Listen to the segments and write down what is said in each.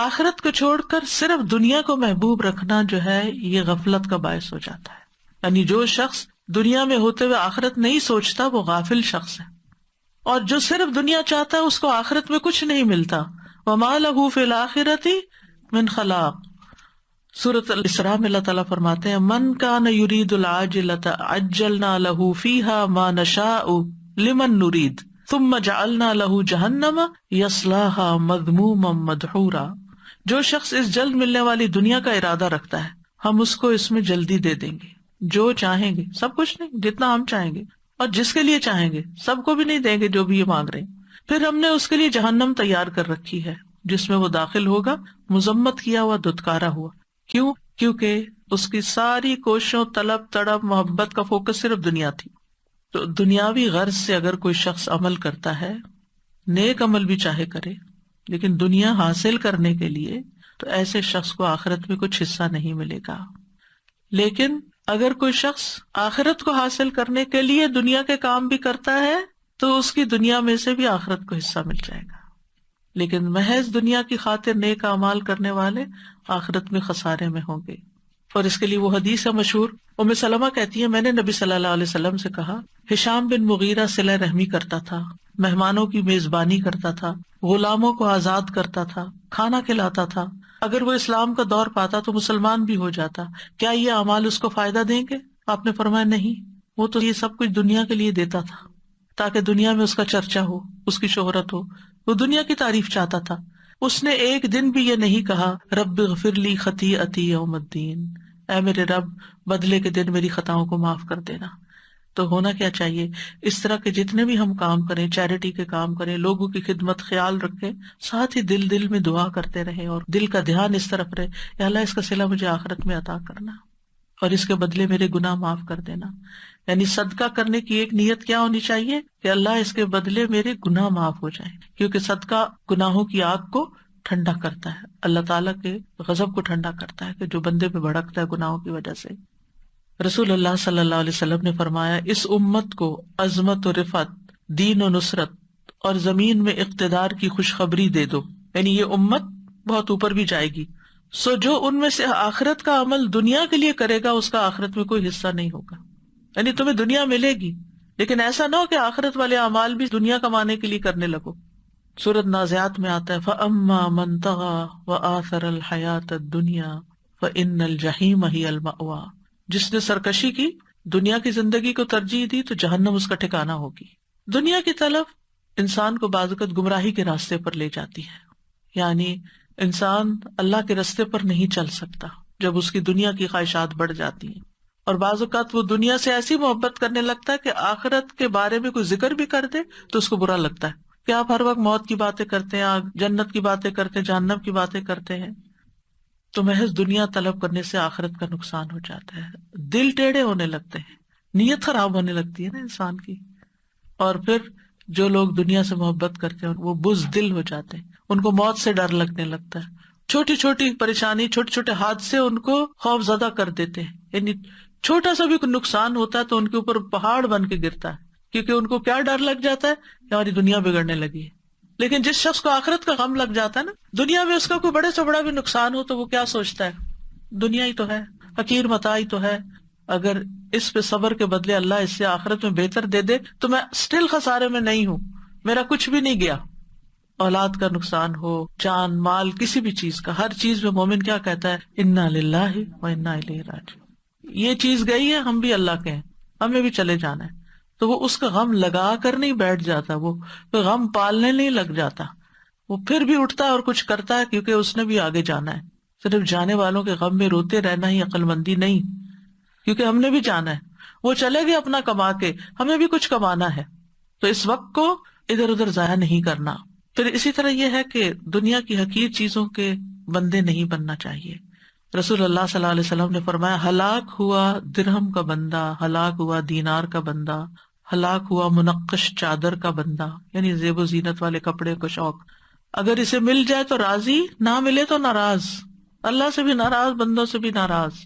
آخرت کو چھوڑ کر صرف دنیا کو محبوب رکھنا جو ہے یہ غفلت کا باعث ہو جاتا ہے. یعنی جو شخص دنیا میں ہوتے ہوئے آخرت نہیں سوچتا وہ غافل شخص ہے، اور جو صرف دنیا چاہتا ہے اس کو آخرت میں کچھ نہیں ملتا. وما لہ فی الآخرۃ من خلاق. سورۃ الاسراء میں اللہ تعالیٰ فرماتے ہیں من کان یرید العاجلۃ عجلنا لہ فیہا ما نشاء لمن نرید ثم جعلنا لہ جہنم یصلاھا مذموما مدحورا. جو شخص اس جلد ملنے والی دنیا کا ارادہ رکھتا ہے ہم اس کو اس میں جلدی دے دیں گے، جو چاہیں گے، سب کچھ نہیں، جتنا ہم چاہیں گے اور جس کے لیے چاہیں گے، سب کو بھی نہیں دیں گے جو بھی یہ مانگ رہے ہیں. پھر ہم نے اس کے لیے جہنم تیار کر رکھی ہے جس میں وہ داخل ہوگا مذمت کیا ہوا، دھتکارا ہوا. کیوں؟ کیونکہ اس کی ساری کوششوں، طلب تڑپ، محبت کا فوکس صرف دنیا تھی. تو دنیاوی غرض سے اگر کوئی شخص عمل کرتا ہے، نیک عمل بھی چاہے کرے لیکن دنیا حاصل کرنے کے لیے، تو ایسے شخص کو آخرت میں کچھ حصہ نہیں ملے گا. لیکن اگر کوئی شخص آخرت کو حاصل کرنے کے لیے دنیا کے کام بھی کرتا ہے تو اس کی دنیا میں سے بھی آخرت کو حصہ مل جائے گا. لیکن محض دنیا کی خاطر نیک اعمال کرنے والے آخرت میں خسارے میں ہوں گے. اور اس کے لیے وہ حدیث ہے مشہور، ام سلمہ کہتی ہے میں نے نبی صلی اللہ علیہ وسلم سے کہا ہشام بن مغیرہ صلہ رحمی کرتا تھا، مہمانوں کی میزبانی کرتا تھا، غلاموں کو آزاد کرتا تھا، کھانا کھلاتا تھا. اگر وہ اسلام کا دور پاتا تو مسلمان بھی ہو جاتا، کیا یہ اعمال اس کو فائدہ دیں گے؟ آپ نے فرمایا نہیں، وہ تو یہ سب کچھ دنیا کے لیے دیتا تھا تاکہ دنیا میں اس کا چرچا ہو، اس کی شہرت ہو، وہ دنیا کی تعریف چاہتا تھا. اس نے ایک دن بھی یہ نہیں کہا رب اغفر لی خطیئتی یوم الدین، اے میرے رب بدلے کے دن میری خطاؤں کو معاف کر دینا. تو ہونا کیا چاہیے، اس طرح کے جتنے بھی ہم کام کریں، چیریٹی کے کام کریں، لوگوں کی خدمت، خیال رکھیں، ساتھ ہی دل میں دعا کرتے رہیں اور دل کا دھیان اس طرف رہے یا اللہ اس کا صلہ مجھے آخرت میں عطا کرنا اور اس کے بدلے میرے گناہ معاف کر دینا. یعنی صدقہ کرنے کی ایک نیت کیا ہونی چاہیے کہ اللہ اس کے بدلے میرے گناہ معاف ہو جائیں، کیونکہ صدقہ گناہوں کی آگ کو ٹھنڈا کرتا ہے، اللہ تعالیٰ کے غضب کو ٹھنڈا کرتا ہے کہ جو بندے پہ بھڑکتا ہے گناہوں کی وجہ سے. رسول اللہ صلی اللہ علیہ وسلم نے فرمایا اس امت کو عظمت و رفعت، دین و نصرت اور زمین میں اقتدار کی خوشخبری دے دو. یعنی یہ امت بہت اوپر بھی جائے گی. سو جو ان میں سے آخرت کا عمل دنیا کے لیے کرے گا اس کا آخرت میں کوئی حصہ نہیں ہوگا. یعنی تمہیں دنیا ملے گی لیکن ایسا نہ ہو کہ آخرت والے اعمال بھی دنیا کمانے کے لیے کرنے لگو. سورۃ نازعات میں آتا ہے فَأَمَّا مَن طَغَىٰ وَآثَرَ الْحَيَاةَ الدُّنْيَا فَإِنَّ الْجَحِيمَ هِيَ الْمَأْوَىٰ. جس نے سرکشی کی، دنیا کی زندگی کو ترجیح دی تو جہنم اس کا ٹھکانہ ہوگی. دنیا کی طلب انسان کو بعض اوقات گمراہی کے راستے پر لے جاتی ہے. یعنی انسان اللہ کے راستے پر نہیں چل سکتا جب اس کی دنیا کی خواہشات بڑھ جاتی ہیں، اور بعض اوقات وہ دنیا سے ایسی محبت کرنے لگتا ہے کہ آخرت کے بارے میں کوئی ذکر بھی کر دے تو اس کو برا لگتا ہے کہ آپ ہر وقت موت کی باتیں کرتے ہیں، آپ جنت کی باتیں کرتے ہیں، جہنم کی باتیں کرتے ہیں. تو محض دنیا طلب کرنے سے آخرت کا نقصان ہو جاتا ہے، دل ٹیڑھے ہونے لگتے ہیں، نیت خراب ہونے لگتی ہے نا انسان کی. اور پھر جو لوگ دنیا سے محبت کرتے ہیں وہ بزدل ہو جاتے ہیں، ان کو موت سے ڈر لگنے لگتا ہے. چھوٹی چھوٹی پریشانی، چھوٹے چھوٹے حادثے ان کو خوف زدہ کر دیتے ہیں. یعنی چھوٹا سا بھی کوئی نقصان ہوتا ہے تو ان کے اوپر پہاڑ بن کے گرتا ہے، کیونکہ ان کو کیا ڈر لگ جاتا ہے کہ ہماری دنیا بگڑنے لگی ہے. لیکن جس شخص کو آخرت کا غم لگ جاتا ہے نا، دنیا میں اس کا کوئی بڑے سے بڑا بھی نقصان ہو تو وہ کیا سوچتا ہے، دنیا ہی تو ہے، حقیر متاع ہی تو ہے، اگر اس پہ صبر کے بدلے اللہ اس سے آخرت میں بہتر دے دے تو میں سٹل خسارے میں نہیں ہوں، میرا کچھ بھی نہیں گیا. اولاد کا نقصان ہو، جان مال، کسی بھی چیز کا، ہر چیز میں مومن کیا کہتا ہے انا للہ و انا الیہ راجعون. یہ چیز گئی ہے، ہم بھی اللہ کے ہیں، ہمیں بھی چلے جانا ہے. تو وہ اس کا غم لگا کر نہیں بیٹھ جاتا، وہ غم پالنے نہیں لگ جاتا، وہ پھر بھی اٹھتا ہے اور کچھ کرتا ہے کیونکہ اس نے بھی آگے جانا ہے. صرف جانے والوں کے غم میں روتے رہنا ہی عقل مندی نہیں، کیونکہ ہم نے بھی جانا ہے. وہ چلے گئے اپنا کما کے، ہمیں بھی کچھ کمانا ہے، تو اس وقت کو ادھر ادھر ضائع نہیں کرنا. پھر اسی طرح یہ ہے کہ دنیا کی حقیر چیزوں کے بندے نہیں بننا چاہیے. رسول اللہ صلی اللہ علیہ وسلم نے فرمایا ہلاک ہوا درہم کا بندہ، ہلاک ہوا دینار کا بندہ، ہلاک ہوا منقش چادر کا بندہ، یعنی زیب و زینت والے کپڑے کو شوق. اگر اسے مل جائے تو راضی، نہ ملے تو ناراض، اللہ سے بھی ناراض، بندوں سے بھی ناراض.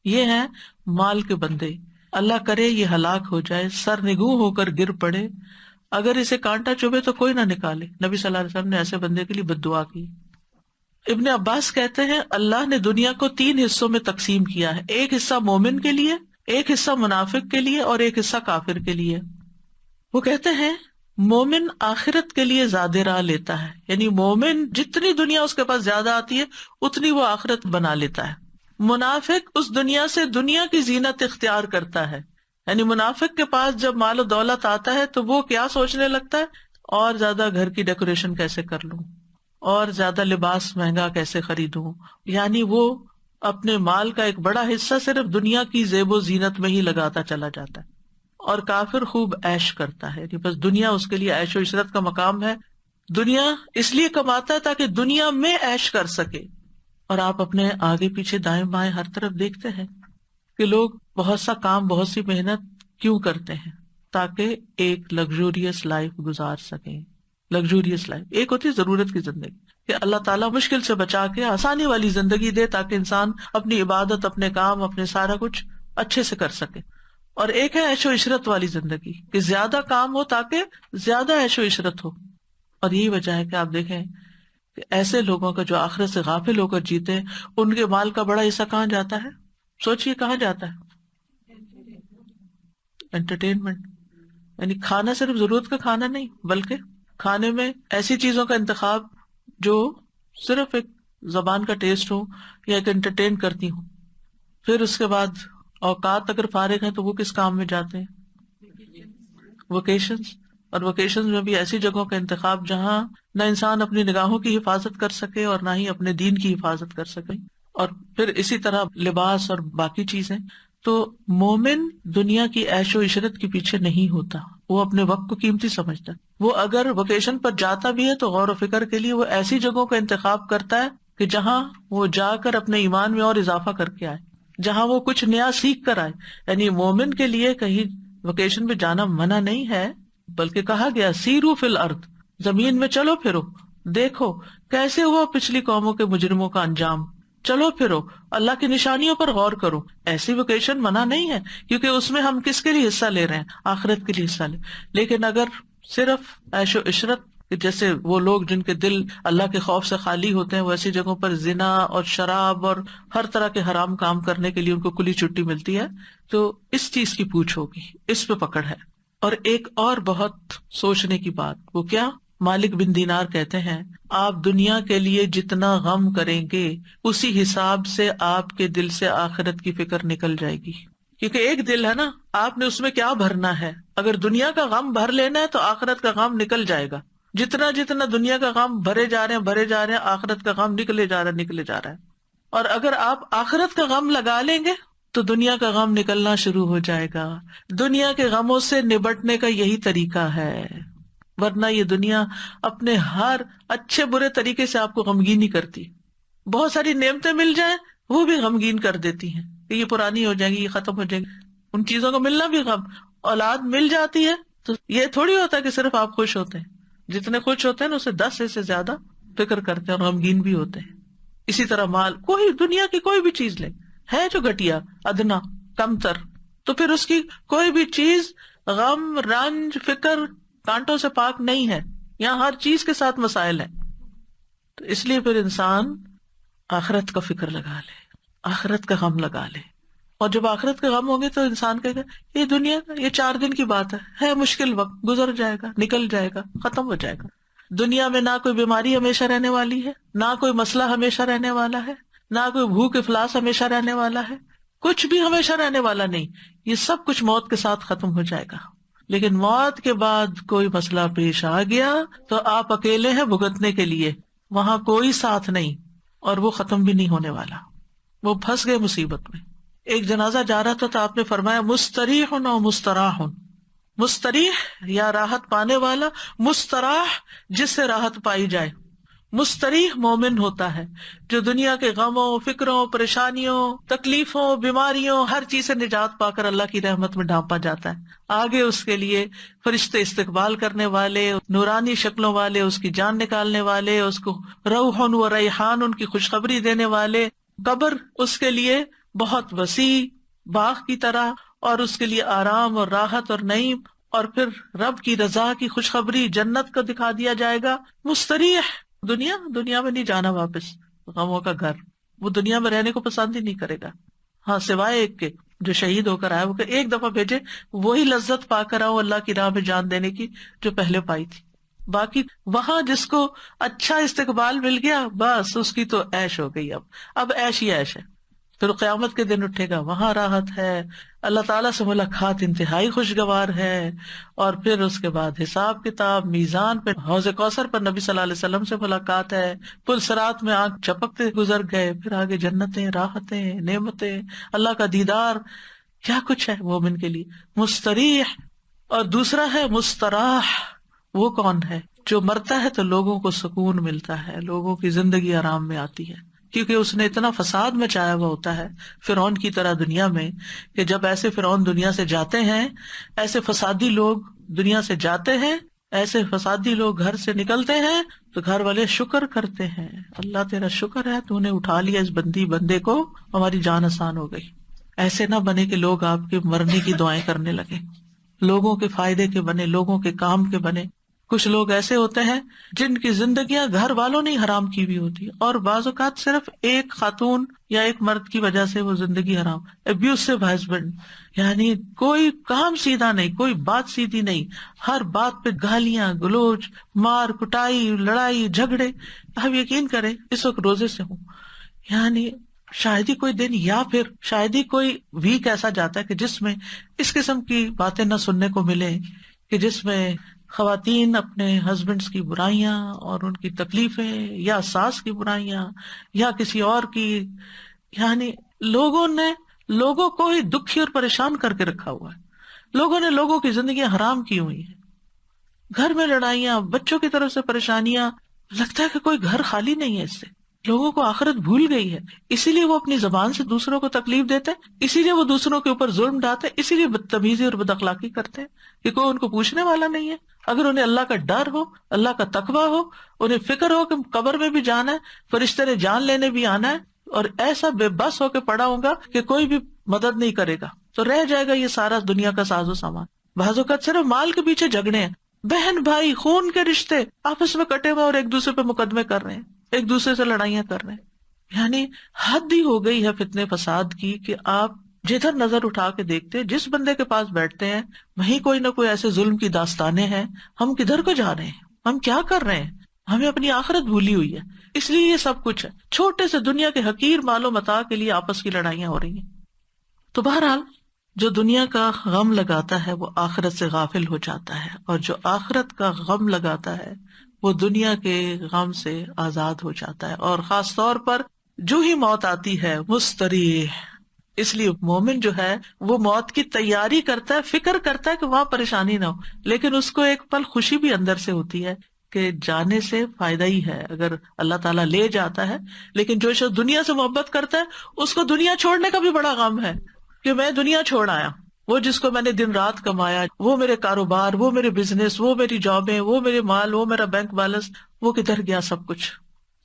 یہ ہیں مال کے بندے. اللہ کرے یہ ہلاک ہو جائے، سر نگوں ہو کر گر پڑے، اگر اسے کانٹا چبھے تو کوئی نہ نکالے. نبی صلی اللہ علیہ وسلم نے ایسے بندے کے لیے بد دعا کی. ابن عباس کہتے ہیں اللہ نے دنیا کو 3 حصوں میں تقسیم کیا ہے، ایک حصہ مومن کے لیے، ایک حصہ منافق کے لیے اور ایک حصہ کافر کے لیے۔ وہ کہتے ہیں مومن آخرت کے لیے زیادہ راہ لیتا ہے، یعنی مومن جتنی دنیا اس کے پاس زیادہ آتی ہے اتنی وہ آخرت بنا لیتا ہے۔ منافق اس دنیا سے دنیا کی زینت اختیار کرتا ہے، یعنی منافق کے پاس جب مال و دولت آتا ہے تو وہ کیا سوچنے لگتا ہے، اور زیادہ گھر کی ڈیکوریشن کیسے کر لوں، اور زیادہ لباس مہنگا کیسے خریدوں، یعنی وہ اپنے مال کا ایک بڑا حصہ صرف دنیا کی زیب و زینت میں ہی لگاتا چلا جاتا ہے۔ اور کافر خوب عیش کرتا ہے، کہ بس دنیا اس کے لیے عیش و عشرت کا مقام ہے، دنیا اس لیے کماتا ہے تاکہ دنیا میں عیش کر سکے۔ اور آپ اپنے آگے پیچھے دائیں بائیں ہر طرف دیکھتے ہیں کہ لوگ بہت سا کام، بہت سی محنت کیوں کرتے ہیں؟ تاکہ ایک لگژوریس لائف گزار سکیں۔ لگژوریس لائف ایک ہوتی ہے ضرورت کی زندگی، کہ اللہ تعالیٰ مشکل سے بچا کے آسانی والی زندگی دے تاکہ انسان اپنی عبادت، اپنے کام، اپنے سارا کچھ اچھے سے کر سکے۔ اور ایک ہے عیش و عشرت والی زندگی، کہ زیادہ کام ہو تاکہ زیادہ عیش و عشرت ہو۔ اور یہی وجہ ہے کہ آپ دیکھیں کہ ایسے لوگوں کا جو آخرت سے غافل ہو کر جیتے ہیں، ان کے مال کا بڑا حصہ کہاں جاتا ہے؟ سوچئے کہاں جاتا ہے؟ انٹرٹینمنٹ، یعنی کھانا صرف ضرورت کا کھانا نہیں، بلکہ کھانے میں ایسی چیزوں کا انتخاب جو صرف ایک زبان کا ٹیسٹ ہو یا ایک انٹرٹین کرتی ہوں۔ پھر اس کے بعد اوقات اگر فارغ ہیں تو وہ کس کام میں جاتے ہیں؟ ویکیشنز، اور ویکیشنز میں بھی ایسی جگہوں کا انتخاب جہاں نہ انسان اپنی نگاہوں کی حفاظت کر سکے اور نہ ہی اپنے دین کی حفاظت کر سکے، اور پھر اسی طرح لباس اور باقی چیزیں۔ تو مومن دنیا کی عیش و عشرت کے پیچھے نہیں ہوتا، وہ اپنے وقت کو قیمتی سمجھتا ہے۔ وہ اگر ویکیشن پر جاتا بھی ہے تو غور و فکر کے لیے وہ ایسی جگہوں کا انتخاب کرتا ہے کہ جہاں وہ جا کر اپنے ایمان میں اور اضافہ کر کے آئے، جہاں وہ کچھ نیا سیکھ کر آئے۔ یعنی مومن کے لیے کہیں ویکیشن پہ جانا منع نہیں ہے، بلکہ کہا گیا سیرو فی الارض، زمین میں چلو پھرو، دیکھو کیسے ہوا پچھلی قوموں کے مجرموں کا انجام، چلو پھرو، اللہ کی نشانیوں پر غور کرو۔ ایسی ویکیشن منع نہیں ہے، کیونکہ اس میں ہم کس کے لیے حصہ لے رہے ہیں؟ آخرت کے لیے حصہ لے۔ لیکن اگر صرف عیش و عشرت، جیسے وہ لوگ جن کے دل اللہ کے خوف سے خالی ہوتے ہیں، وہ ایسی جگہوں پر زنا اور شراب اور ہر طرح کے حرام کام کرنے کے لیے ان کو کھلی چھٹی ملتی ہے، تو اس چیز کی پوچھ ہوگی، اس پہ پکڑ ہے۔ اور ایک اور بہت سوچنے کی بات، وہ کیا؟ مالک بن دینار کہتے ہیں آپ دنیا کے لیے جتنا غم کریں گے اسی حساب سے آپ کے دل سے آخرت کی فکر نکل جائے گی، کیونکہ ایک دل ہے نا، آپ نے اس میں کیا بھرنا ہے۔ اگر دنیا کا غم بھر لینا ہے تو آخرت کا غم نکل جائے گا۔ جتنا جتنا دنیا کا غم بھرے جا رہے ہیں، آخرت کا غم نکلے جا رہا ہے۔ اور اگر آپ آخرت کا غم لگا لیں گے تو دنیا کا غم نکلنا شروع ہو جائے گا۔ دنیا کے غموں سے نبٹنے کا یہی طریقہ ہے، ورنہ یہ دنیا اپنے ہر اچھے برے طریقے سے آپ کو غمگین ہی کرتی۔ بہت ساری نعمتیں مل جائیں وہ بھی غمگین کر دیتی ہیں کہ یہ پرانی ہو جائیں گی، یہ ختم ہو جائیں گی۔ ان چیزوں کا ملنا بھی غم۔ اولاد مل جاتی ہے تو یہ تھوڑی ہوتا ہے کہ صرف آپ خوش ہوتے ہیں، جتنے خوش ہوتے ہیں نا اسے 10 سے زیادہ فکر کرتے ہیں اور غمگین بھی ہوتے ہیں۔ اسی طرح مال، کوئی دنیا کی کوئی بھی چیز لے، ہے جو گھٹیا، ادنا، کمتر، تو پھر اس کی کوئی بھی چیز غم، رنج، فکر، کانٹوں سے پاک نہیں ہے۔ یہاں ہر چیز کے ساتھ مسائل ہیں۔ تو اس لیے پھر انسان آخرت کا فکر لگا لے، آخرت کا غم لگا لے۔ اور جب آخرت کا غم ہوگے تو انسان کہے گا یہ دنیا کا یہ 4 دن کی بات ہے مشکل وقت، گزر جائے گا، نکل جائے گا، ختم ہو جائے گا۔ دنیا میں نہ کوئی بیماری ہمیشہ رہنے والی ہے، نہ کوئی مسئلہ ہمیشہ رہنے والا ہے، نہ کوئی بھوک افلاس ہمیشہ رہنے والا ہے، کچھ بھی ہمیشہ رہنے والا نہیں۔ یہ سب کچھ موت کے ساتھ ختم ہو جائے گا۔ لیکن موت کے بعد کوئی مسئلہ پیش آ گیا تو آپ اکیلے ہیں بھگتنے کے لیے، وہاں کوئی ساتھ نہیں، اور وہ ختم بھی نہیں ہونے والا۔ وہ پھنس گئے مصیبت میں۔ ایک جنازہ جا رہا تھا تو آپ نے فرمایا مستریح و مستراح، مستریح یا راحت پانے والا، مستراح جس سے راحت پائی جائے۔ مستریح مومن ہوتا ہے جو دنیا کے غموں، فکروں، پریشانیوں، تکلیفوں، بیماریوں، ہر چیز سے نجات پا کر اللہ کی رحمت میں ڈھانپا جاتا ہے۔ آگے اس کے لیے فرشتے استقبال کرنے والے، نورانی شکلوں والے، اس کی جان نکالنے والے، اس کو روح و ریحان، ان کی خوشخبری دینے والے۔ قبر اس کے لیے بہت وسیع باغ کی طرح، اور اس کے لیے آرام اور راحت اور نعیم، اور پھر رب کی رضا کی خوشخبری، جنت کو دکھا دیا جائے گا۔ مستریح، دنیا میں نہیں جانا واپس، غموں کا گھر، وہ دنیا میں رہنے کو پسند ہی نہیں کرے گا. ہاں سوائے ایک کے جو شہید ہو کر آیا، وہ کہ ایک دفعہ بھیجے وہی لذت پا کر آؤ اللہ کی راہ میں جان دینے کی جو پہلے پائی تھی. باقی وہاں جس کو اچھا استقبال مل گیا بس اس کی تو عیش ہو گئی. اب عیش ہی عیش ہے. پھر قیامت کے دن اٹھے گا، وہاں راحت ہے، اللہ تعالیٰ سے ملاقات انتہائی خوشگوار ہے. اور پھر اس کے بعد حساب کتاب، میزان پہ حوض کوثر پر نبی صلی اللہ علیہ وسلم سے ملاقات ہے، پل صراط میں آنکھ چپکتے گزر گئے، پھر آگے جنتیں، راحتیں، نعمتیں، اللہ کا دیدار، کیا کچھ ہے مومن کے لیے. مستریح. اور دوسرا ہے مستراح. وہ کون ہے؟ جو مرتا ہے تو لوگوں کو سکون ملتا ہے، لوگوں کی زندگی آرام میں آتی ہے، کیونکہ اس نے اتنا فساد مچایا ہوا ہوتا ہے فرعون کی طرح دنیا میں، کہ جب ایسے فرعون دنیا سے جاتے ہیں، ایسے فسادی لوگ دنیا سے جاتے ہیں، ایسے فسادی لوگ گھر سے نکلتے ہیں تو گھر والے شکر کرتے ہیں، اللہ تیرا شکر ہے تو نے اٹھا لیا اس بندے کو، ہماری جان آسان ہو گئی. ایسے نہ بنے کہ لوگ آپ کے مرنے کی دعائیں کرنے لگے، لوگوں کے فائدے کے بنے، لوگوں کے کام کے بنے. کچھ لوگ ایسے ہوتے ہیں جن کی زندگیاں گھر والوں نے حرام کی ہوئی ہوتی ہے، اور بعض اوقات صرف ایک خاتون یا ایک مرد کی وجہ سے وہ زندگی حرام. ابیوسو ہسبینڈ، یعنی کوئی کام سیدھا نہیں، کوئی بات سیدھی نہیں، ہر بات پہ گالیاں گلوچ، مار کٹائی، لڑائی جھگڑے. آپ یقین کریں اس وقت روزے سے ہوں، یعنی شاید ہی کوئی دن یا پھر شاید ہی کوئی ویک ایسا جاتا ہے کہ جس میں اس قسم کی باتیں نہ سننے کو ملے، کہ جس میں خواتین اپنے ہسبینڈز کی برائیاں اور ان کی تکلیفیں، یا ساس کی برائیاں، یا کسی اور کی، یعنی لوگوں نے لوگوں کو ہی دکھی اور پریشان کر کے رکھا ہوا ہے. لوگوں نے لوگوں کی زندگیاں حرام کی ہوئی ہیں، گھر میں لڑائیاں، بچوں کی طرف سے پریشانیاں. لگتا ہے کہ کوئی گھر خالی نہیں ہے اس سے. لوگوں کو آخرت بھول گئی ہے، اسی لیے وہ اپنی زبان سے دوسروں کو تکلیف دیتے ہیں، اسی لیے وہ دوسروں کے اوپر ظلم ڈالتے ہیں، اسی لیے بدتمیزی اور بد اخلاقی کرتے ہیں کہ کوئی ان کو پوچھنے والا نہیں ہے. اگر انہیں اللہ کا ڈر ہو، اللہ کا تقویٰ ہو، انہیں فکر ہو کہ قبر میں بھی جانا ہے، فرشتے نے جان لینے بھی آنا ہے، اور ایسا بے بس ہو کے پڑا ہوگا کہ کوئی بھی مدد نہیں کرے گا، تو رہ جائے گا یہ سارا دنیا کا ساز و سامان. بعض اوقات صرف مال کے پیچھے جھگڑے ہیں، بہن بھائی خون کے رشتے آپس میں کٹے ہوئے اور ایک دوسرے پہ مقدمے کر رہے ہیں، ایک دوسرے سے لڑائیاں کر رہے ہیں. یعنی حد ہی ہو گئی ہے فتنے فساد کی کہ آپ جدھر نظر اٹھا کے دیکھتے جس بندے کے پاس بیٹھتے ہیں وہیں کوئی نہ کوئی ایسے ظلم کی داستانیں ہیں. ہم کدھر کو جا رہے ہیں؟ ہم کیا کر رہے ہیں؟ ہمیں اپنی آخرت بھولی ہوئی ہے، اس لیے یہ سب کچھ ہے. چھوٹے سے دنیا کے حقیر مال و متاع کے لیے آپس کی لڑائیاں ہو رہی ہیں. تو بہرحال جو دنیا کا غم لگاتا ہے وہ آخرت سے غافل ہو جاتا ہے، اور جو آخرت کا غم لگاتا ہے وہ دنیا کے غم سے آزاد ہو جاتا ہے. اور خاص طور پر جو ہی موت آتی ہے مستریح. اس لیے مومن جو ہے وہ موت کی تیاری کرتا ہے، فکر کرتا ہے کہ وہاں پریشانی نہ ہو، لیکن اس کو ایک پل خوشی بھی اندر سے ہوتی ہے کہ جانے سے فائدہ ہی ہے اگر اللہ تعالیٰ لے جاتا ہے. لیکن جو شخص دنیا سے محبت کرتا ہے اس کو دنیا چھوڑنے کا بھی بڑا غم ہے کہ میں دنیا چھوڑ آیا. وہ جس کو میں نے دن رات کمایا، وہ میرے کاروبار، وہ میرے بزنس، وہ میری جابیں، وہ میرے مال، وہ میرا بینک بیلنس، وہ کدھر گیا سب کچھ.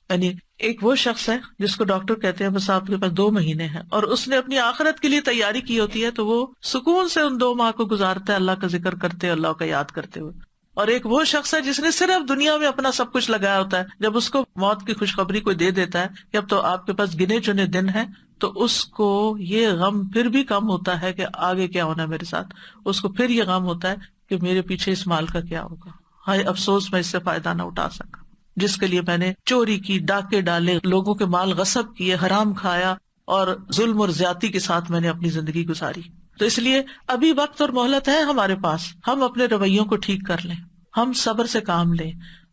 یعنی ایک وہ شخص ہے جس کو ڈاکٹر کہتے ہیں بس آپ کے پاس 2 مہینے ہیں، اور اس نے اپنی آخرت کے لیے تیاری کی ہوتی ہے تو وہ سکون سے ان 2 ماہ کو گزارتا ہے اللہ کا ذکر کرتے، اللہ کا یاد کرتے ہوئے. اور ایک وہ شخص ہے جس نے صرف دنیا میں اپنا سب کچھ لگایا ہوتا ہے، جب اس کو موت کی خوشخبری کوئی دے دیتا ہے کہ اب تو آپ کے پاس گنے چنے دن ہیں، تو اس کو یہ غم پھر بھی کم ہوتا ہے کہ آگے کیا ہونا ہے میرے ساتھ. اس کو پھر یہ غم ہوتا ہے کہ میرے پیچھے اس مال کا کیا ہوگا، ہائے افسوس میں اس سے فائدہ نہ اٹھا سکا، جس کے لیے میں نے چوری کی، ڈاکے ڈالے، لوگوں کے مال غصب کیے، حرام کھایا، اور ظلم اور زیادتی کے ساتھ میں نے اپنی زندگی گزاری. تو اس لیے ابھی وقت اور مہلت ہے ہمارے پاس، ہم اپنے رویوں کو ٹھیک کر لیں، ہم صبر سے کام لیں،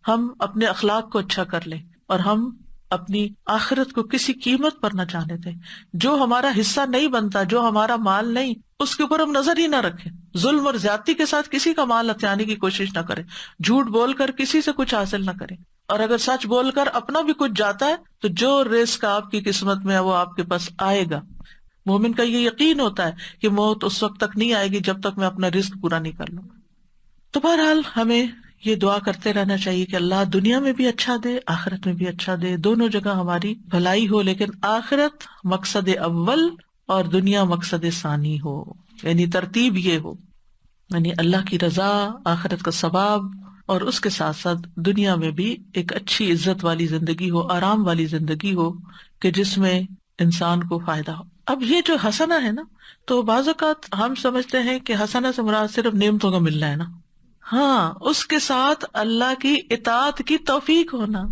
ہم اپنے اخلاق کو اچھا کر لیں، اور ہم اپنی آخرت کو کسی قیمت پر نہ جانے دیں. جو ہمارا حصہ نہیں بنتا، جو ہمارا مال نہیں، اس کے اوپر ہم نظر ہی نہ رکھیں. ظلم اور زیادتی کے ساتھ کسی کا مال ہتھیانے کی کوشش نہ کریں، جھوٹ بول کر کسی سے کچھ حاصل نہ کریں، اور اگر سچ بول کر اپنا بھی کچھ جاتا ہے تو جو رزق آپ کی قسمت میں ہے وہ آپ کے پاس آئے گا. مومن کا یہ یقین ہوتا ہے کہ موت اس وقت تک نہیں آئے گی جب تک میں اپنا رزق پورا نہیں کر لوں. تو بہرحال ہمیں یہ دعا کرتے رہنا چاہیے کہ اللہ دنیا میں بھی اچھا دے، آخرت میں بھی اچھا دے، دونوں جگہ ہماری بھلائی ہو، لیکن آخرت مقصد اول اور دنیا مقصد ثانی ہو. یعنی ترتیب یہ ہو، یعنی اللہ کی رضا، آخرت کا ثواب اور اس کے ساتھ ساتھ دنیا میں بھی ایک اچھی عزت والی زندگی ہو، آرام والی زندگی ہو کہ جس میں انسان کو فائدہ ہو۔ اب یہ جو حسنہ ہے نا، تو بعض اوقات ہم سمجھتے ہیں کہ حسنہ سے مراد صرف نعمتوں کا ملنا ہے نا، ہاں اس کے ساتھ اللہ کی اطاعت کی توفیق ہونا،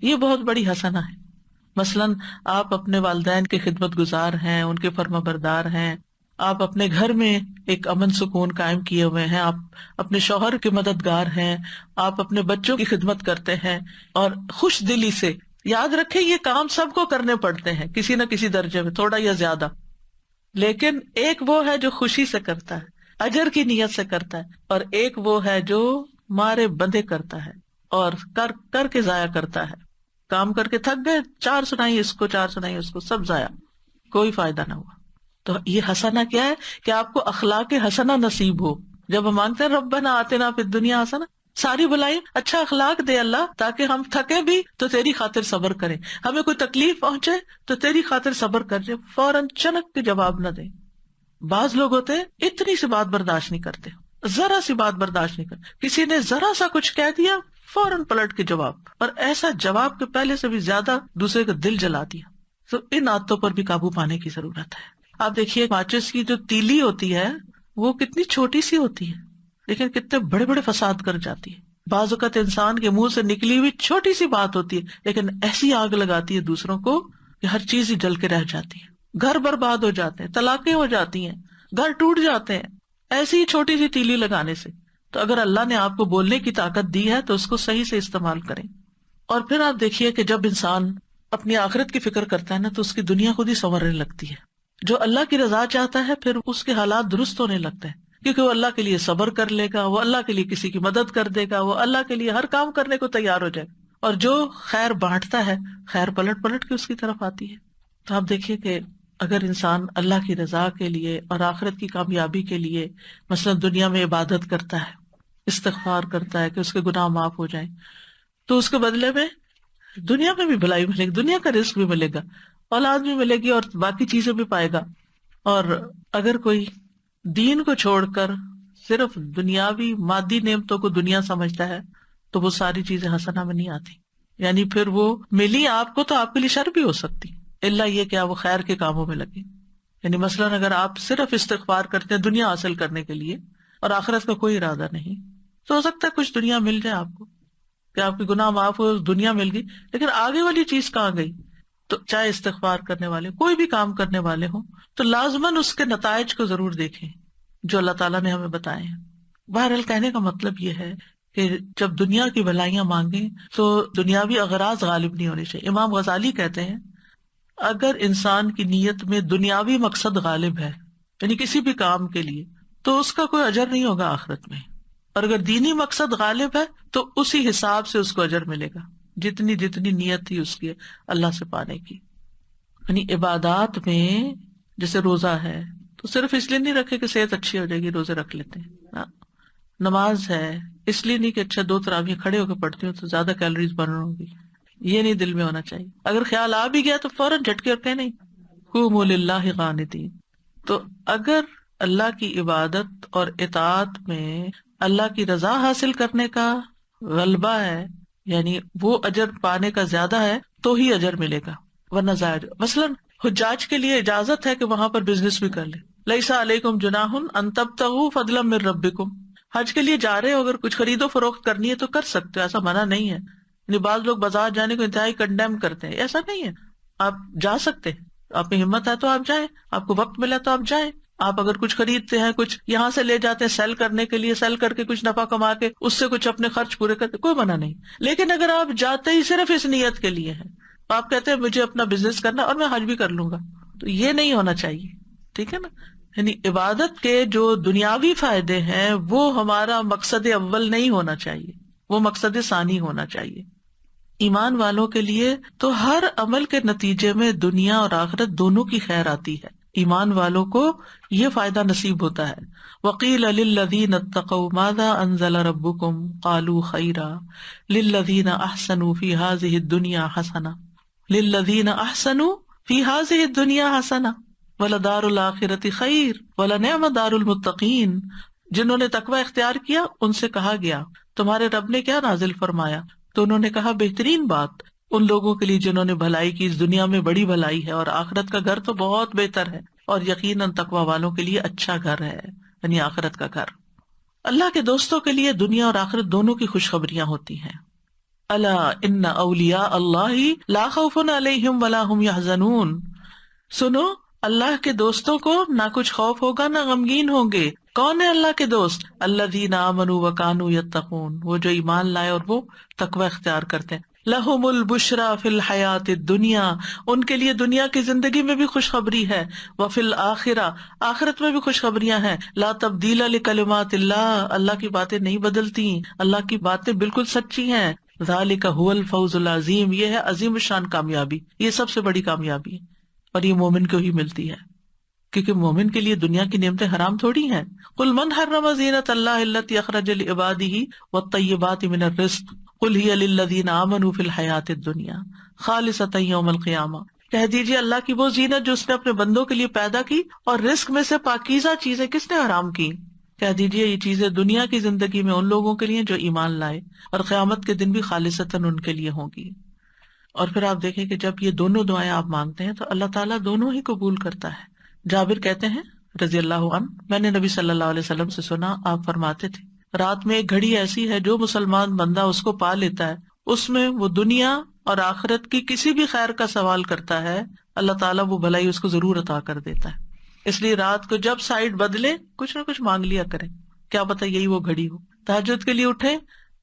یہ بہت بڑی حسنہ ہے۔ مثلاً آپ اپنے والدین کے خدمت گزار ہیں، ان کے فرما بردار ہیں، آپ اپنے گھر میں ایک امن سکون قائم کیے ہوئے ہیں، آپ اپنے شوہر کے مددگار ہیں، آپ اپنے بچوں کی خدمت کرتے ہیں، اور خوش دلی سے یاد رکھیں یہ کام سب کو کرنے پڑتے ہیں کسی نہ کسی درجے میں، تھوڑا یا زیادہ، لیکن ایک وہ ہے جو خوشی سے کرتا ہے، اجر کی نیت سے کرتا ہے، اور ایک وہ ہے جو مارے بندے کرتا ہے اور کر کے ضائع کرتا ہے۔ کام کر کے تھک گئے، چار سنائی اس کو، چار سنائی اس کو، سب ضائع، کوئی فائدہ نہ ہوا۔ تو یہ حسنہ کیا ہے کہ آپ کو اخلاق حسنہ نصیب ہو۔ جب ہم مانگتے ہیں ربنا آتنا فی الدنیا حسنہ، ساری بلائی اچھا اخلاق دے اللہ، تاکہ ہم تھکے بھی تو تیری خاطر صبر کریں، ہمیں کوئی تکلیف پہنچے تو تیری خاطر صبر کر جائے، فوراً چنک کے جواب نہ دیں۔ بعض لوگ ہوتے ہیں اتنی سی بات برداشت نہیں کرتے، ذرا سی بات برداشت نہیں کرتے، کسی نے ذرا سا کچھ کہہ دیا فوراً پلٹ کے جواب، اور ایسا جواب کے پہلے سے بھی زیادہ دوسرے کا دل جلا دیا۔ تو ان عادتوں پر بھی قابو پانے کی ضرورت ہے۔ آپ دیکھیے ماچس کی جو تیلی ہوتی ہے وہ کتنی چھوٹی سی ہوتی ہے، لیکن کتنے بڑے بڑے فساد کر جاتی ہے۔ بعض اوقات انسان کے منہ سے نکلی ہوئی چھوٹی سی بات ہوتی ہے، لیکن ایسی آگ لگاتی ہے دوسروں کو کہ ہر چیز ہی جل کے رہ جاتی ہے، گھر برباد ہو جاتے ہیں، طلاقیں ہو جاتی ہیں، گھر ٹوٹ جاتے ہیں ایسی ہی چھوٹی سی تیلی لگانے سے۔ تو اگر اللہ نے آپ کو بولنے کی طاقت دی ہے تو اس کو صحیح سے استعمال کریں۔ اور پھر آپ دیکھیے کہ جب انسان اپنی آخرت کی فکر کرتا ہے نا، تو اس کی دنیا خود ہی سنورنے لگتی ہے۔ جو اللہ کی رضا چاہتا ہے پھر اس کے حالات درست ہونے لگتے ہیں، کیونکہ وہ اللہ کے لیے صبر کر لے گا، وہ اللہ کے لیے کسی کی مدد کر دے گا، وہ اللہ کے لیے ہر کام کرنے کو تیار ہو جائے گا، اور جو خیر بانٹتا ہے خیر پلٹ پلٹ کے اس کی طرف آتی ہے۔ تو آپ دیکھیے کہ اگر انسان اللہ کی رضا کے لیے اور آخرت کی کامیابی کے لیے مثلا دنیا میں عبادت کرتا ہے، استغفار کرتا ہے کہ اس کے گناہ معاف ہو جائیں، تو اس کے بدلے میں دنیا میں بھی بھلائی ملے گی، دنیا کا رزق بھی ملے گا، اولاد بھی ملے گی، اور باقی چیزیں بھی پائے گا۔ اور اگر کوئی دین کو چھوڑ کر صرف دنیاوی مادی نعمتوں کو دنیا سمجھتا ہے تو وہ ساری چیزیں حسنہ میں نہیں آتی، یعنی پھر وہ ملی آپ کو تو آپ کے لیے شر بھی ہو سکتی، الا یہ کہ وہ خیر کے کاموں میں لگے۔ یعنی مثلاً اگر آپ صرف استغفار کرتے ہیں دنیا حاصل کرنے کے لیے اور آخرت کا کوئی ارادہ نہیں، تو ہو سکتا ہے کچھ دنیا مل جائے آپ کو کہ آپ کے گناہ معاف ہو، دنیا مل گئی، لیکن آگے والی چیز کہاں گئی؟ تو چاہے استغفار کرنے والے کوئی بھی کام کرنے والے ہوں تو لازماً اس کے نتائج کو ضرور دیکھیں جو اللہ تعالیٰ نے ہمیں بتائے ہیں۔ بہرحال کہنے کا مطلب یہ ہے کہ جب دنیا کی بھلائیاں مانگیں تو دنیاوی اغراض غالب نہیں ہونے چاہیے۔ امام غزالی کہتے ہیں اگر انسان کی نیت میں دنیاوی مقصد غالب ہے، یعنی کسی بھی کام کے لیے، تو اس کا کوئی اجر نہیں ہوگا آخرت میں، اور اگر دینی مقصد غالب ہے تو اسی حساب سے اس کو اجر ملے گا جتنی نیت تھی اس کی اللہ سے پانے کی۔ یعنی عبادات میں جیسے روزہ ہے تو صرف اس لیے نہیں رکھے کہ صحت اچھی ہو جائے گی روزے رکھ لیتے ہیں، نماز ہے اس لیے نہیں کہ اچھا 2 تراویح کھڑے ہو کے پڑھتی ہوں تو زیادہ کیلوریز برن ہوگی، یہ نہیں دل میں ہونا چاہیے۔ اگر خیال آ بھی گیا تو فوراً جھٹکے اور کہے نہیں قوموا للہ قانتین۔ تو اگر اللہ کی عبادت اور اطاعت میں اللہ کی رضا حاصل کرنے کا غلبہ ہے، یعنی وہ اجر پانے کا زیادہ ہے، تو ہی اجر ملے گا، ورنہ ضائع۔ مثلاً حجاج کے لیے اجازت ہے کہ وہاں پر بزنس بھی کر لیں، لیس علیکم جناح ان تبتغوا فضلا من ربکم، حج کے لیے جا رہے ہو اگر کچھ خرید و فروخت کرنی ہے تو کر سکتے ہو، ایسا منع نہیں ہے۔ یعنی بعض لوگ بازار جانے کو انتہائی کنڈیم کرتے ہیں، ایسا نہیں ہے، آپ جا سکتے ہیں، آپ میں ہمت ہے تو آپ جائیں، آپ کو وقت ملا تو آپ جائیں۔ آپ اگر کچھ خریدتے ہیں، کچھ یہاں سے لے جاتے ہیں سیل کرنے کے لیے، سیل کر کے کچھ نفع کما کے اس سے کچھ اپنے خرچ پورے کرتے، کوئی منع نہیں۔ لیکن اگر آپ جاتے ہی صرف اس نیت کے لیے ہیں، آپ کہتے ہیں مجھے اپنا بزنس کرنا اور میں حج بھی کر لوں گا، تو یہ نہیں ہونا چاہیے، ٹھیک ہے نا۔ یعنی عبادت کے جو دنیاوی فائدے ہیں وہ ہمارا مقصد اول نہیں ہونا چاہیے، وہ مقصد ثانی ہونا چاہیے۔ ایمان والوں کے لیے تو ہر عمل کے نتیجے میں دنیا اور آخرت دونوں کی خیر آتی ہے، ایمان والوں کو یہ فائدہ نصیب ہوتا ہے۔ وَقِيلَ لِلَّذِينَ اتَّقَوْا مَاذَا أَنزَلَ رَبُّكُمْ قَالُوا خَيْرًا لِلَّذِينَ أَحْسَنُوا فِي هَذِهِ الدُّنْيَا حَسَنَةٌ لِلَّذِينَ أَحْسَنُوا فِي هَذِهِ الدُّنْيَا حَسَنَةٌ وَلَدَارُ الْآخِرَةِ خَيْرٌ وَلَنِعْمَ دَارُ الْمُتَّقِينَ جنہوں نے تقوی اختیار کیا ان سے کہا گیا تمہارے رب نے کیا نازل فرمایا؟ تو انہوں نے کہا بہترین بات ان لوگوں کے لیے جنہوں نے بھلائی کی، اس دنیا میں بڑی بھلائی ہے اور آخرت کا گھر تو بہت بہتر ہے، اور یقیناً تقوی والوں کے لیے اچھا گھر ہے، یعنی آخرت کا گھر۔ اللہ کے دوستوں کے لیے دنیا اور آخرت دونوں کی خوشخبریاں ہوتی ہیں۔ الا ان اولیاء اللہ لا خوف علیہم ولا هم یحزنون، سنو اللہ کے دوستوں کو نہ کچھ خوف ہوگا نہ غمگین ہوں گے۔ کون ہے اللہ کے دوست؟ الذین آمنوا وکانوا یتقون، وہ جو ایمان لائے اور وہ تقوی اختیار کرتے ہیں۔ لہم البشری فی الحیاۃ الدنیا، ان کے لیے دنیا کی زندگی میں بھی خوشخبری ہے، وفی الآخرہ، آخرت میں بھی خوشخبریاں ہیں۔ لا تبدیل لکلمات اللہ، اللہ کی باتیں نہیں بدلتی، اللہ کی باتیں بالکل سچی ہیں۔ ذالک ھو الفوز العظیم، یہ ہے عظیم الشان کامیابی، یہ سب سے بڑی کامیابی ہے، اور یہ مومن کو ہی ملتی ہے، کیونکہ مومن کے لیے دنیا کی نعمتیں حرام تھوڑی ہیں۔ قل من حرم زینۃ اللہ التی اخرج لعبادہ والطیبات من الرزق قل ہی للذین آمنوا فی الحیاۃ الدنیا خالصۃ یوم القیامہ، کہہ دیجیے اللہ کی وہ زینت جو اس نے اپنے بندوں کے لیے پیدا کی اور رزق میں سے پاکیزہ چیزیں کس نے حرام کی؟ کہہ دیجیے یہ چیزیں دنیا کی زندگی میں ان لوگوں کے لیے جو ایمان لائے، اور قیامت کے دن بھی خالصتاً ان کے لیے ہوں گی۔ اور پھر آپ دیکھیں کہ جب یہ دونوں دعائیں آپ مانگتے ہیں تو اللہ تعالیٰ دونوں ہی قبول کرتا ہے۔ جابر کہتے ہیں رضی اللہ عنہ، میں نے نبی صلی اللہ علیہ وسلم سے سنا، آپ فرماتے تھے رات میں ایک گھڑی ایسی ہے جو مسلمان بندہ اس کو پا لیتا ہے، اس میں وہ دنیا اور آخرت کی کسی بھی خیر کا سوال کرتا ہے، اللہ تعالیٰ وہ بھلائی اس کو ضرور عطا کر دیتا ہے۔ اس لیے رات کو جب سائڈ بدلے کچھ نہ کچھ مانگ لیا کریں، کیا پتہ یہی وہ گھڑی ہو۔ تہجد کے لیے اٹھیں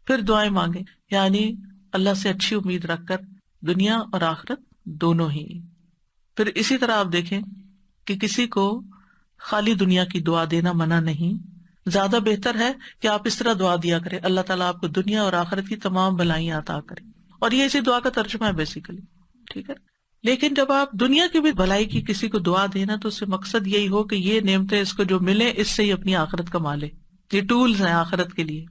پھر دعائیں مانگیں، یعنی اللہ سے اچھی امید رکھ کر دنیا اور آخرت دونوں ہی۔ پھر اسی طرح آپ دیکھیں کہ کسی کو خالی دنیا کی دعا دینا منع نہیں، زیادہ بہتر ہے کہ آپ اس طرح دعا دیا کریں اللہ تعالیٰ آپ کو دنیا اور آخرت کی تمام بھلائیاں عطا کرے، اور یہ اسی دعا کا ترجمہ ہے بیسیکلی، ٹھیک ہے۔ لیکن جب آپ دنیا کی بھی بھلائی کی کسی کو دعا دینا تو اس سے مقصد یہی ہو کہ یہ نعمتیں اس کو جو ملے اس سے ہی اپنی آخرت کما لے، یہ ٹولز ہیں آخرت کے لیے۔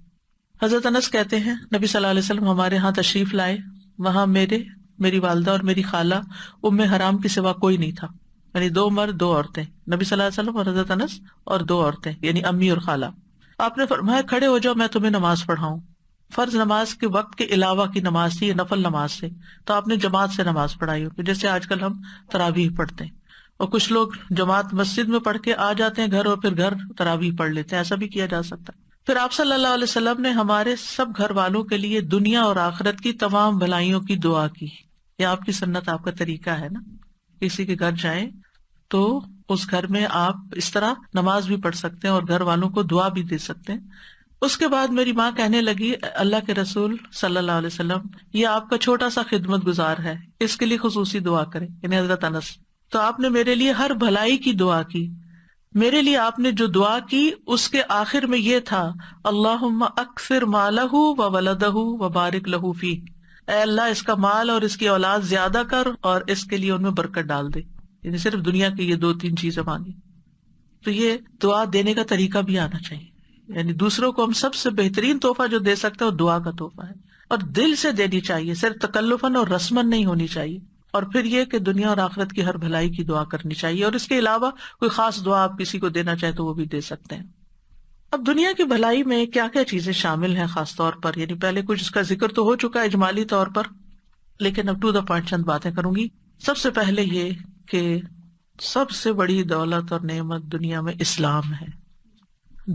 حضرت انس کہتے ہیں نبی صلی اللہ علیہ وسلم ہمارے ہاں تشریف لائے، وہاں میری والدہ اور میری خالہ ام حرام کے سوا کوئی نہیں تھا، یعنی 2 مرد 2 عورتیں، نبی صلی اللہ علیہ وسلم اور حضرت انس اور 2 عورتیں یعنی امی اور خالہ۔ آپ نے فرمایا کھڑے ہو جاؤ میں تمہیں نماز پڑھاؤں۔ فرض نماز کے وقت کے علاوہ کی نماز تھی، یہ نفل نماز سے، تو آپ نے جماعت سے نماز پڑھائی ہوگی، جیسے آج کل ہم تراویح پڑھتے ہیں، اور کچھ لوگ جماعت مسجد میں پڑھ کے آ جاتے ہیں گھر اور پھر گھر تراویح پڑھ لیتے ہیں، ایسا بھی کیا جا سکتا ہے۔ پھر آپ صلی اللہ علیہ وسلم نے ہمارے سب گھر والوں کے لیے دنیا اور آخرت کی تمام بھلائیوں کی دعا کی۔ یہ آپ کی سنت، آپ کا طریقہ ہے نا، کسی کے گھر جائیں تو اس گھر میں آپ اس طرح نماز بھی پڑھ سکتے ہیں اور گھر والوں کو دعا بھی دے سکتے ہیں۔ اس کے بعد میری ماں کہنے لگی اللہ کے رسول صلی اللہ علیہ وسلم یہ آپ کا چھوٹا سا خدمت گزار ہے، اس کے لیے خصوصی دعا کریں، یعنی حضرت انس۔ تو آپ نے میرے لیے ہر بھلائی کی دعا کی، میرے لیے آپ نے جو دعا کی اس کے آخر میں یہ تھا اللہم اکثر مالہ و ولدہ و بارک لہ فیہ، اے اللہ اس کا مال اور اس کی اولاد زیادہ کر اور اس کے لیے ان میں برکت ڈال دے، یعنی صرف دنیا کی یہ 2-3 چیزیں مانگی۔ تو یہ دعا دینے کا طریقہ بھی آنا چاہیے، یعنی دوسروں کو ہم سب سے بہترین تحفہ جو دے سکتے ہیں وہ دعا کا تحفہ ہے، اور دل سے دینی چاہیے، صرف تکلفاً اور رسماً نہیں ہونی چاہیے۔ اور پھر یہ کہ دنیا اور آخرت کی ہر بھلائی کی دعا کرنی چاہیے، اور اس کے علاوہ کوئی خاص دعا آپ کسی کو دینا چاہے تو وہ بھی دے سکتے ہیں۔ اب دنیا کی بھلائی میں کیا کیا چیزیں شامل ہیں خاص طور پر، یعنی پہلے کچھ اس کا ذکر تو ہو چکا ہے اجمالی طور پر، لیکن اب ٹو دا پوائنٹ چند باتیں کروں گی۔ سب سے پہلے یہ کہ سب سے بڑی دولت اور نعمت دنیا میں اسلام ہے،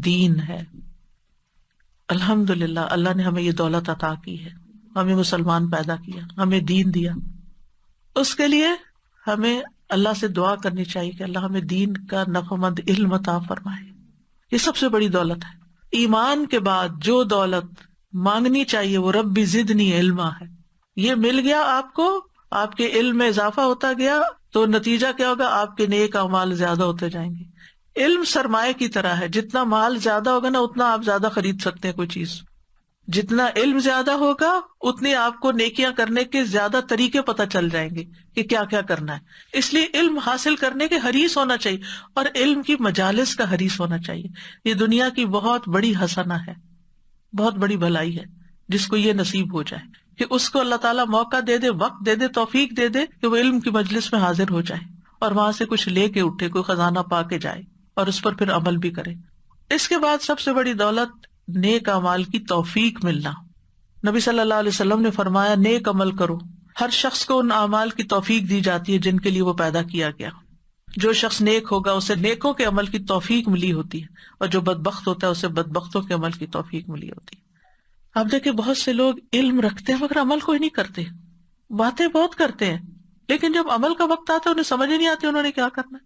دین ہے۔ الحمدللہ اللہ نے ہمیں یہ دولت عطا کی ہے، ہمیں مسلمان پیدا کیا، ہمیں دین دیا، اس کے لیے ہمیں اللہ سے دعا کرنی چاہیے کہ اللہ ہمیں دین کا نفعمند علم عطا فرمائے، یہ سب سے بڑی دولت ہے۔ ایمان کے بعد جو دولت مانگنی چاہیے وہ رب زدنی علما ہے، یہ مل گیا آپ کو، آپ کے علم میں اضافہ ہوتا گیا تو نتیجہ کیا ہوگا، آپ کے نیک اعمال زیادہ ہوتے جائیں گے۔ علم سرمایہ کی طرح ہے، جتنا مال زیادہ ہوگا نا اتنا آپ زیادہ خرید سکتے ہیں کوئی چیز، جتنا علم زیادہ ہوگا اتنی آپ کو نیکیاں کرنے کے زیادہ طریقے پتہ چل جائیں گے کہ کیا کیا کرنا ہے۔ اس لیے علم حاصل کرنے کے حریص ہونا چاہیے، اور علم کی مجالس کا حریص ہونا چاہیے۔ یہ دنیا کی بہت بڑی حسنہ ہے، بہت بڑی بھلائی ہے، جس کو یہ نصیب ہو جائے کہ اس کو اللہ تعالیٰ موقع دے دے، وقت دے دے، توفیق دے دے کہ وہ علم کی مجلس میں حاضر ہو جائے اور وہاں سے کچھ لے کے اٹھے، کوئی خزانہ پا کے جائے اور اس پر پھر عمل بھی کرے۔ اس کے بعد سب سے بڑی دولت نیک اعمال کی توفیق ملنا. نبی صلی اللہ علیہ وسلم نے فرمایا نیک عمل کرو. ہر شخص کو ان اعمال کی توفیق دی جاتی ہے جن کے لیے وہ پیدا کیا گیا. جو شخص نیک ہوگا اسے نیکوں کے عمل کی توفیق ملی ہوتی ہے، اور جو بدبخت ہوتا ہے اسے بدبختوں کے عمل کی توفیق ملی ہوتی ہے. آپ دیکھیں بہت سے لوگ علم رکھتے ہیں مگر عمل کوئی نہیں کرتے، باتیں بہت کرتے ہیں لیکن جب عمل کا وقت آتا ہے انہیں سمجھ ہی نہیں آتی انہوں نے کیا کرنا ہے.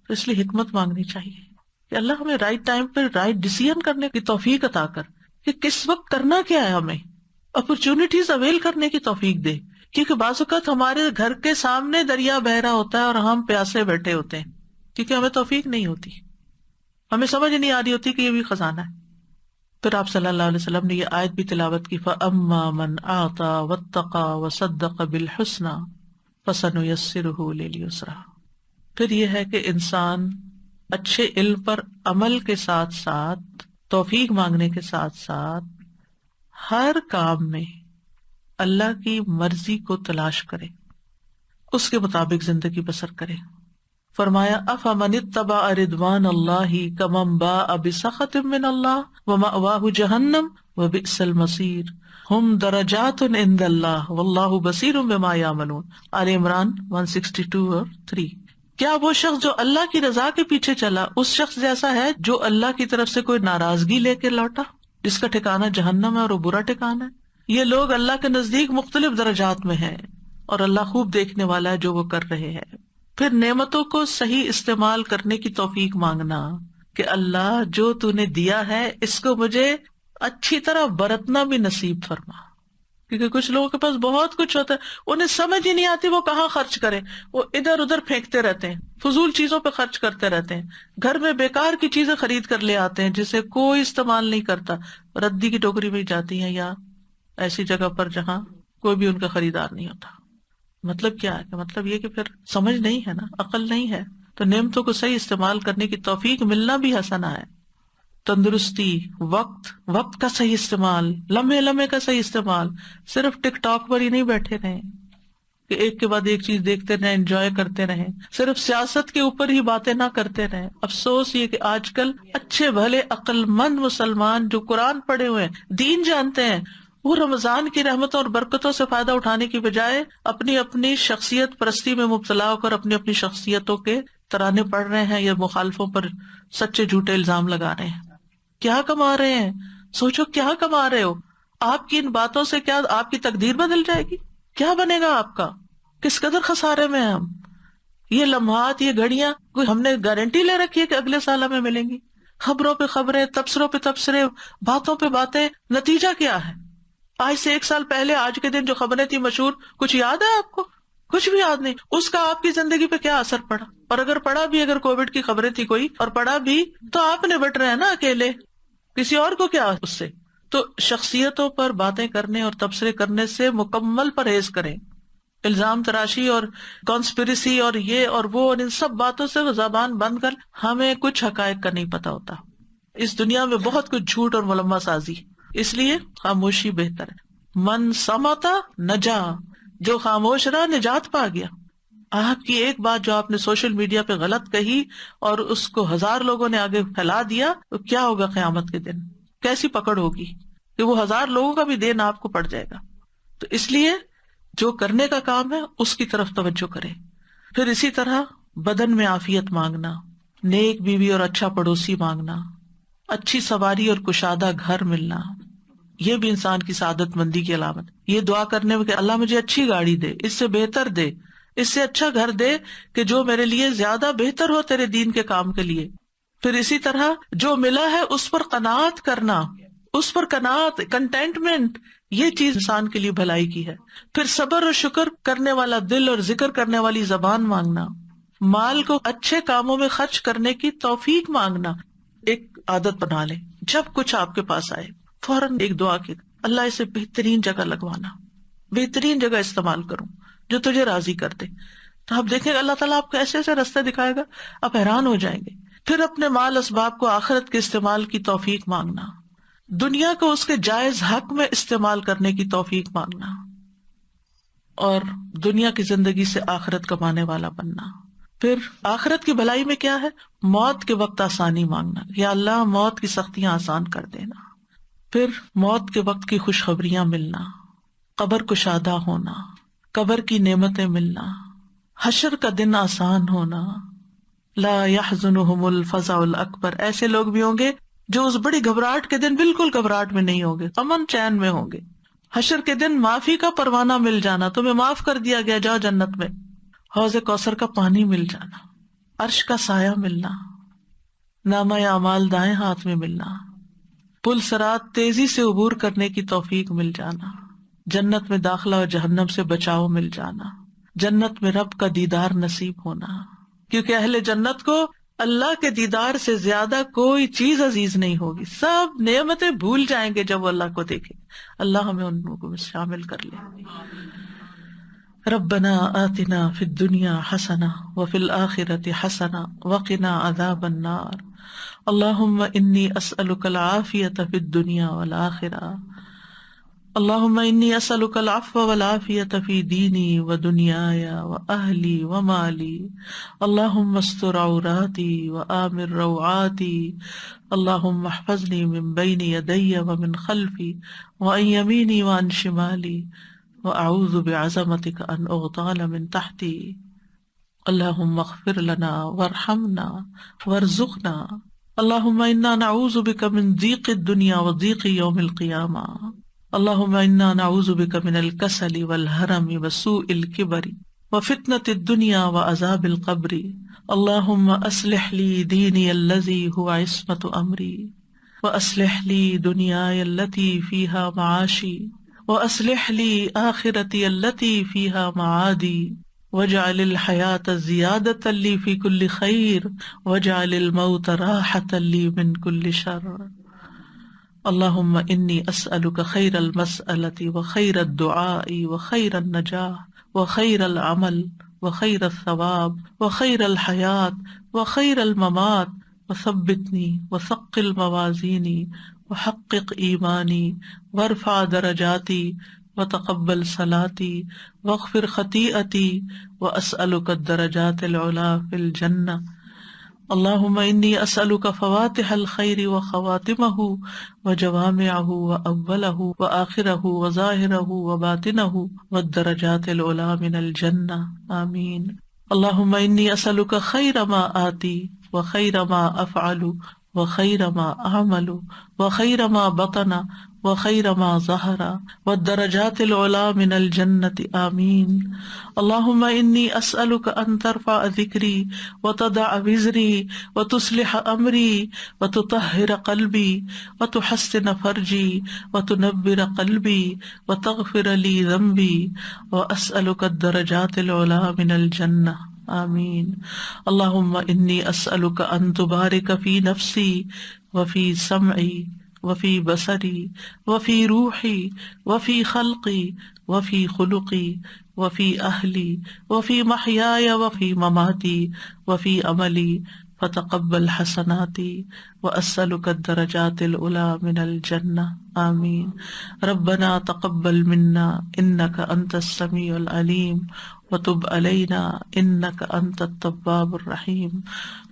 تو اس لیے حکمت مانگنی چاہیے کہ اللہ ہمیں رائٹ ٹائم پہ رائٹ ڈیسیژن کرنے کی توفیق عطا کر، کہ کس وقت کرنا کیا ہے، ہمیں اپرچونٹیز اویل کرنے کی توفیق دے. کیونکہ بعض اوقات ہمارے گھر کے سامنے دریا بہ رہا ہوتا ہے اور ہم پیاسے بیٹھے ہوتے ہیں کیونکہ ہمیں توفیق نہیں ہوتی، ہمیں سمجھ نہیں آ رہی ہوتی کہ یہ بھی خزانہ ہے. پھر آپ صلی اللہ علیہ وسلم نے یہ آیت بھی تلاوت کی، فَأَمَّا مَنْ أَعْطَى وَاتَّقَى وَصَدَّقَ بِالْحُسْنَى فَسَنُيَسِّرُهُ لِلْيُسْرَى. پھر یہ ہے کہ انسان اچھے علم پر عمل کے ساتھ ساتھ، توفیق مانگنے کے ساتھ ساتھ ہر کام میں اللہ کی مرضی کو تلاش کرے، اس کے مطابق زندگی بسر کرے. فرمایا افمن اتبع رضوان اللہ کمن باء بسخط من اللہ ومأواہ جہنم وبئس المصیر ہم درجات عند اللہ واللہ بصیر بما یعملون. آل عمران 162 اور 3. کیا وہ شخص جو اللہ کی رضا کے پیچھے چلا اس شخص جیسا ہے جو اللہ کی طرف سے کوئی ناراضگی لے کے لوٹا جس کا ٹھکانہ جہنم ہے اور وہ برا ٹھکانہ ہے؟ یہ لوگ اللہ کے نزدیک مختلف درجات میں ہیں اور اللہ خوب دیکھنے والا ہے جو وہ کر رہے ہیں. پھر نعمتوں کو صحیح استعمال کرنے کی توفیق مانگنا کہ اللہ جو تو نے دیا ہے اس کو مجھے اچھی طرح برتنا بھی نصیب فرما. کیونکہ کچھ لوگوں کے پاس بہت کچھ ہوتا ہے انہیں سمجھ ہی نہیں آتی وہ کہاں خرچ کریں، وہ ادھر ادھر پھینکتے رہتے ہیں، فضول چیزوں پہ خرچ کرتے رہتے ہیں، گھر میں بیکار کی چیزیں خرید کر لے آتے ہیں جسے کوئی استعمال نہیں کرتا، ردی کی ٹوکری میں جاتی ہیں یا ایسی جگہ پر جہاں کوئی بھی ان کا خریدار نہیں ہوتا. مطلب کیا ہے کہ مطلب یہ کہ پھر سمجھ نہیں ہے نا، عقل نہیں ہے. تو نعمتوں کو صحیح استعمال کرنے کی توفیق ملنا بھی حسنہ ہے. تندرستی، وقت کا صحیح استعمال، لمحے کا صحیح استعمال. صرف ٹک ٹاک پر ہی نہیں بیٹھے رہیں کہ ایک کے بعد ایک چیز دیکھتے رہیں، انجوائے کرتے رہیں، صرف سیاست کے اوپر ہی باتیں نہ کرتے رہیں. افسوس یہ کہ آج کل اچھے بھلے عقل مند مسلمان جو قرآن پڑھے ہوئے ہیں، دین جانتے ہیں، وہ رمضان کی رحمتوں اور برکتوں سے فائدہ اٹھانے کی بجائے اپنی شخصیت پرستی میں مبتلا ہو کر اپنی شخصیتوں کے ترانے پڑھ رہے ہیں یا مخالفوں پر سچے جھوٹے الزام لگا رہے ہیں. کیا کما رہے ہیں؟ سوچو کیا کما رہے ہو؟ آپ کی ان باتوں سے کیا آپ کی تقدیر بدل جائے گی؟ کیا بنے گا آپ کا؟ کس قدر خسارے میں ہیں ہم. یہ لمحات، یہ گھڑیاں کوئی ہم نے گارنٹی لے رکھی ہے کہ اگلے سال ہمیں ملیں گی؟ خبروں پہ خبریں، تبصروں پہ تبصرے، باتوں پہ باتیں، نتیجہ کیا ہے؟ آج سے 1 سال پہلے آج کے دن جو خبریں تھی مشہور، کچھ یاد ہے آپ کو؟ کچھ بھی یاد نہیں. اس کا آپ کی زندگی پہ کیا اثر پڑا؟ اور اگر پڑا بھی، اگر کووڈ کی خبریں تھی کوئی اور پڑا بھی، تو آپ نے بٹ رہے ہیں نا اکیلے، کسی اور کو کیا اس سے. تو شخصیتوں پر باتیں کرنے اور تبصرے کرنے سے مکمل پرہیز کریں. الزام تراشی اور کانسپریسی اور یہ اور وہ اور ان سب باتوں سے زبان بند کر. ہمیں کچھ حقائق کا نہیں پتا ہوتا. اس دنیا میں بہت کچھ جھوٹ اور ملمہ سازی، اس لیے خاموشی بہتر ہے. من سمتا نجا، جو خاموش رہا نجات پا گیا. آپ کی ایک بات جو آپ نے سوشل میڈیا پہ غلط کہی اور اس کو 1000 لوگوں نے آگے پھیلا دیا، تو کیا ہوگا قیامت کے دن؟ کیسی پکڑ ہوگی کہ وہ 1000 لوگوں کا بھی دین آپ کو پڑ جائے گا. تو اس لیے جو کرنے کا کام ہے اس کی طرف توجہ کرے. پھر اسی طرح بدن میں عافیت مانگنا، نیک بیوی اور اچھا پڑوسی مانگنا، اچھی سواری اور کشادہ گھر ملنا، یہ بھی انسان کی سعادت مندی کی علامت. یہ دعا کرنے میں کہ اللہ مجھے اچھی گاڑی دے، اس سے بہتر دے، اس سے اچھا گھر دے کہ جو میرے لیے زیادہ بہتر ہو تیرے دین کے کام کے لیے. پھر اسی طرح جو ملا ہے اس پر قناعت کرنا، اس پر قناعت، کنٹینٹمنٹ، یہ چیز انسان کے لیے بھلائی کی ہے. پھر صبر اور شکر کرنے والا دل اور ذکر کرنے والی زبان مانگنا، مال کو اچھے کاموں میں خرچ کرنے کی توفیق مانگنا. ایک عادت بنا لیں، جب کچھ آپ کے پاس آئے فوراً ایک دعا کی، اللہ اسے بہترین جگہ لگوانا، بہترین جگہ استعمال کروں جو تجھے راضی کر دے. تو آپ دیکھیں گے اللہ تعالیٰ آپ کو ایسے ایسے راستے دکھائے گا، آپ حیران ہو جائیں گے. پھر اپنے مال اسباب کو آخرت کے استعمال کی توفیق مانگنا، دنیا کو اس کے جائز حق میں استعمال کرنے کی توفیق مانگنا، اور دنیا کی زندگی سے آخرت کمانے والا بننا. پھر آخرت کی بھلائی میں کیا ہے؟ موت کے وقت آسانی مانگنا، یا اللہ موت کی سختیاں آسان کر دینا. پھر موت کے وقت کی خوشخبریاں ملنا، قبر کشادہ ہونا، قبر کی نعمتیں ملنا، حشر کا دن آسان ہونا. لا يحزنهم الفزع الاکبر، ایسے لوگ بھی ہوں گے جو اس بڑی گھبراہٹ کے دن بالکل گھبراہٹ میں نہیں ہوں گے، امن چین میں ہوں گے. حشر کے دن معافی کا پروانہ مل جانا، تمہیں معاف کر دیا گیا، جاؤ جنت میں. حوض کوثر کا پانی مل جانا، عرش کا سایہ ملنا، نامہ اعمال دائیں ہاتھ میں ملنا، پل صراط تیزی سے عبور کرنے کی توفیق مل جانا، جنت میں داخلہ اور جہنم سے بچاؤ مل جانا، جنت میں رب کا دیدار نصیب ہونا. کیونکہ اہل جنت کو اللہ کے دیدار سے زیادہ کوئی چیز عزیز نہیں ہوگی، سب نعمتیں بھول جائیں گے جب وہ اللہ کو دیکھیں. اللہ ہمیں ان لوگوں میں شامل کر لے. ربنا آتنا فی الدنیا حسنہ وفی الآخرۃ حسنہ وقنا عذاب النار. اللہم انی اسألک العافیۃ فی الدنیا والآخرہ. اللہم انی اسألک العفو والعافیۃ فی دینی ودنیای واہلی ومالی. اللہم استر عوراتی وآمن روعاتی. اللہم احفظنی من بین یدی ومن خلفی وعن یمینی وعن شمالی وأعوذ بعظمتك أن أغتال من تحتي. اللهم اغفر لنا وارحمنا وارزقنا. اللهم إنا نعوذ بك من ضيق الدنيا وضيق يوم القيامة. اللهم إنا نعوذ بك من الكسل والهرم وسوء الكبر وفتنة الدنيا وعذاب القبر. اللهم أصلح لي ديني الذي هو عصمة أمري وأصلح لي دنياي التي فيها معاشي وأصلح لي آخرتي التي فيها معادي واجعل الحياة زيادة لي في كل خير واجعل الموت راحة لي من كل شر. اللهم إني أسألك خير المسألة وخير الدعاء وخير النجاة وخير العمل وخير الثواب وخير الحياة وخير الممات وثبتني وثقل موازيني وحقق ایمانی وارفع درجاتی وتقبل صلاتي واغفر خطیئتی واسألک الدرجات العلی فی الجنہ. اللہم انی اسألک فواتح الخیر وخواتمہ وجوامعہ واولہ وآخرہ وظاہرہ وباطنہ والدرجات العلی من الجنہ. آمین. اللہم انی اسألک خیر ما آتی وخیر ما افعل وخیر ما اعمل وخیر ما بطن وخیر ما ظہر والدرجات العلی من الجنة. آمین. اللہم انی اسألک ان ترفع ذکری وتضع وزری وتصلح امری وتطہر قلبی وتحسن فرجی وتنور قلبی وتغفر لی ذنبی واسألک الدرجات العلی من الجنة. آمین. اللہم انی اسألک ان تبارک فی نفسی وفی سمعی وفی بصری وفی روحی وفی خلقی وفی خلقی وفی اہلی وفی محیای وفی مماتی وفی عملی فتقبل حسناتی واسألک الدرجات العلی من الجنہ. آمین. ربنا تقبل منا انک انت السمیع العلیم وتب علینا انک انت التواب الرحیم.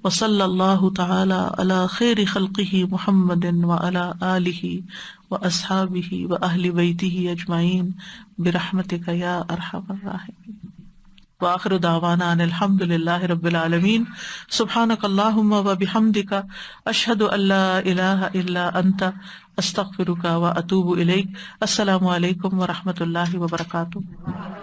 وصلی اللہ تعالی علی خیر خلقہ محمد وعلی آلہ واصحابہ واہل بیتہ اجمعین برحمتک یا ارحم الراحمین. وآخر دعوانا ان الحمد للہ رب العالمین. سبحانک اللہم وبحمدک اشہد ان لا الہ الا انت استغفرک واتوب الیک. السلام علیکم ورحمۃ اللہ وبرکاتہ.